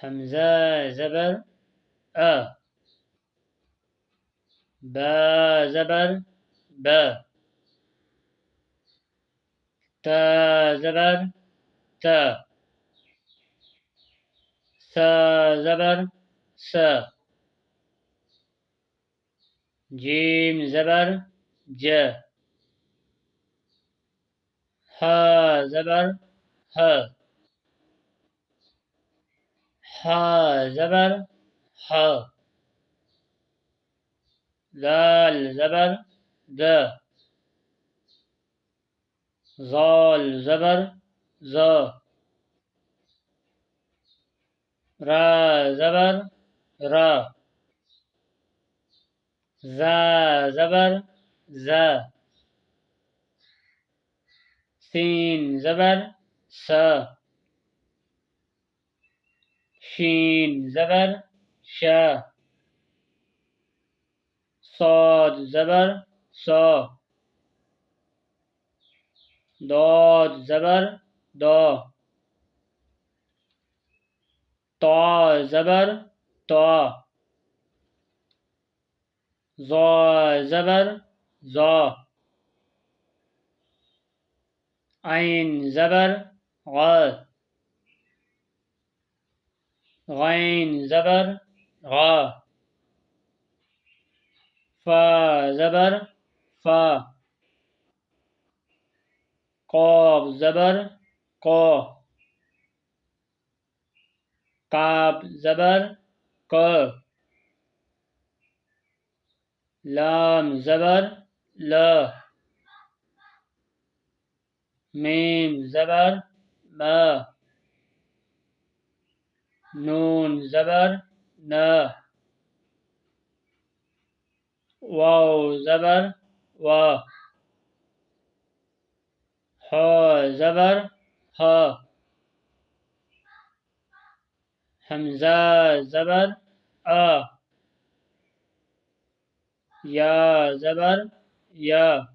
हमज़ा ज़बर अ, बा ज़बर ब, ता ज़बर त, सा ज़बर स, जीम ज़बर ज, हा ज़बर ह, हा ज़बर ह, दाल ज़बर द, ज़ाल ज़बर ज़, रा ज़बर र, ज़ा ज़बर ज़, सीन ज़बर स, शीन ज़बर श, صاد ज़बर स, ضاد ज़बर द, طا ज़बर त, ज़ा ज़बर ज़, ऐन ज़बर ग़, ग़ैन ज़बर ग़, फ़ा ज़बर फ़, क़ाफ़ ज़बर क़, क़ाफ ज़बर क़, लाम ज़बर ल, मीम ज़बर म, नून ज़बर न, वाव ज़बर व, हा ज़बर ह, हमज़ा ज़बर अ, या ज़बर य।